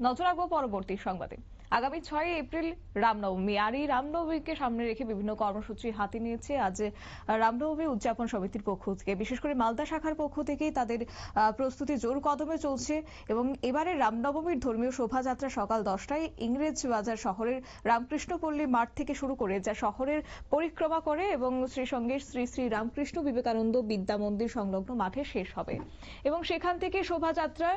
নজর রাখবো পরবর্তী সংবাদে। আগামী 6 এপ্রিল রামনবমী, আর এই রামনবমীকে সামনে রেখে বিভিন্ন কর্মসূচি হাতে নিয়েছে আজ রামনবমী উদযাপন সমিতির পক্ষ থেকে। বিশেষ করে মালদা শাখার পক্ষ থেকেই তাদের প্রস্তুতি জোর কদমে চলছে এবং এবারে রামনবমীর ধর্মীয় শোভাযাত্রা সকাল 10টায় ইংরেজ বাজার শহরের রামকৃষ্ণপল্লী মাঠ থেকে শুরু করে যা শহরের পরিক্রমা করে এবং শ্রী সঙ্গে শ্রী শ্রী রামকৃষ্ণ বিবেকানন্দ বিদ্যা মন্দির সংলগ্ন মাঠে শেষ হবে এবং সেখান থেকে শোভাযাত্রার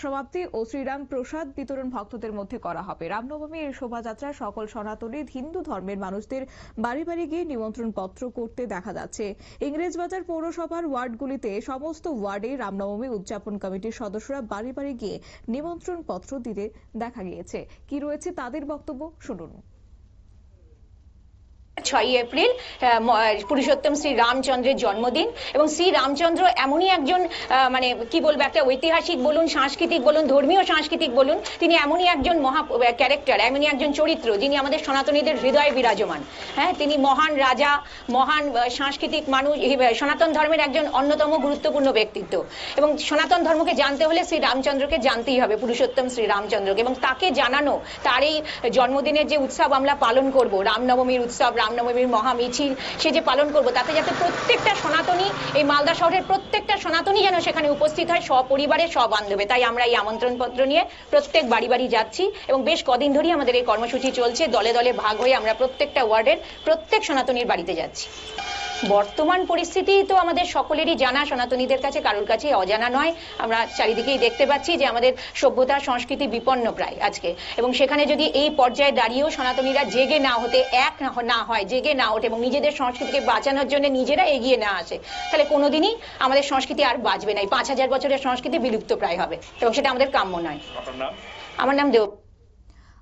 সমাপ্তি ও শ্রীরাম প্রসাদ বিতরণ ভক্তদের মধ্যে করা হবে। রামনবমীর এই শোভাযাত্রায় সকল সনাতনী হিন্দু ধর্মের মানুষদের বাড়ি বাড়ি গিয়ে নিমন্ত্রণ পত্র করতে দেখা যাচ্ছে। ইংরেজবাজার পৌরসভার ওয়ার্ডগুলিতে সমস্ত ওয়ার্ডে রামনবমী উদযাপন কমিটির সদস্যরা বাড়ি বাড়ি গিয়ে নিমন্ত্রণ পত্র দিতে দেখা গিয়েছে। কি রয়েছে তাদের বক্তব্য শুনুন। 6 এপ্রিল পুরুষোত্তম শ্রী রামচন্দ্রের জন্মদিন এবং শ্রী রামচন্দ্র এমনই একজন মানে কি বলবো, একটা ঐতিহাসিক বলুন, সাংস্কৃতিক বলুন, ধর্মীয় সাংস্কৃতিক বলুন, তিনি এমনই একজন মহা ক্যারেক্টার, এমনই একজন চরিত্র যিনি আমাদের সনাতনীদের হৃদয়ে বিরাজমান। হ্যাঁ, তিনি মহান রাজা, মহান সাংস্কৃতিক মানুষ, সনাতন ধর্মের একজন অন্যতম গুরুত্বপূর্ণ ব্যক্তিত্ব এবং সনাতন ধর্মকে জানতে হলে শ্রী রামচন্দ্রকে জানতেই হবে, পুরুষোত্তম শ্রী রামচন্দ্রকে, এবং তাকে জানানো, তার এই জন্মদিনের যে উৎসব আমরা পালন করব, রামনবমীর উৎসব, রামনবমীর মহামিছিল সে যে পালন করব, তাতে যাতে প্রত্যেকটা সনাতনী, এই মালদা শহরের প্রত্যেকটা সনাতনী যেন সেখানে উপস্থিত হয়, সপরিবারে সবান্ধবে। তাই আমরা এই আমন্ত্রণ পত্র নিয়ে প্রত্যেক বাড়ি বাড়ি যাচ্ছি এবং বেশ কদিন ধরেই আমাদের এই কর্মসূচি চলছে। দলে দলে ভাগ হয়ে আমরা প্রত্যেকটা ওয়ার্ডের প্রত্যেক সনাতনীর বাড়িতে যাচ্ছি। বর্তমান পরিস্থিতি তো আমাদের সকলেরই জানা, সনাতনীদের কাছে কারোর কাছে অজানা নয়। আমরা চারিদিকেই দেখতে পাচ্ছি যে আমাদের সভ্যতা সংস্কৃতি বিপন্ন প্রায় আজকে, এবং সেখানে যদি এই পর্যায়ে দাঁড়িয়েও সনাতনীরা জেগে না হতে, এক না হয়, জেগে না ওঠে এবং নিজেদের সংস্কৃতিকে বাঁচানোর জন্য নিজেরা এগিয়ে না আসে, তাহলে কোনোদিনই আমাদের সংস্কৃতি আর বাঁচবে না। 5000 বছরের সংস্কৃতি বিলুপ্ত প্রায় হবে এবং সেটা আমাদের কাম্য নয়। আমার নাম দেব।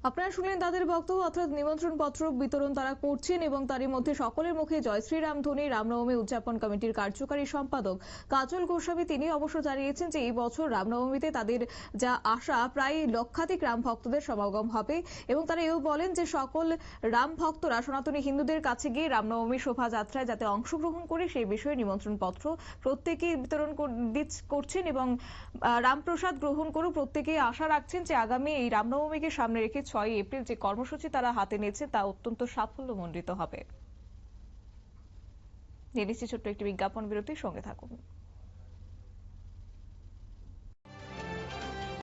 আপনারা শুনলেন তাদের বক্তব্য, অর্থাৎ নিমন্ত্রণ পত্র বিতরণ তারা করছেন এবং তারই মধ্যে সকলের মুখে জয় শ্রীরাম ধ্বনি। রামনবমী উদযাপন কমিটির কার্যকারী সম্পাদক কাজল গোস্বামী তিনি অবশ্য জানিয়েছেন যে এই বছর রামনবমীতে তাদের যা আশা, প্রায় লক্ষাধিক রাম ভক্তদের সমাগম হবে এবং তারা এও বলেন যে সকল রাম ভক্তরা সনাতনী হিন্দুদের কাছে গিয়ে রামনবমী শোভাযাত্রায় যাতে অংশগ্রহণ করে সেই বিষয়ে নিমন্ত্রণ পত্র প্রত্যেকেই বিতরণ করছেন এবং রামপ্রসাদ গ্রহণ করে প্রত্যেকেই আশা রাখছেন যে আগামী এই রামনবমীকে সামনে রেখে 6 এপ্রিল যে কর্মসূচি তারা হাতে নিয়েছে তা অত্যন্ত সাফল্যমণ্ডিত হবে। নিয়ে নিচ্ছি ছোট্ট একটি বিজ্ঞাপন বিরতির সঙ্গে থাকুন।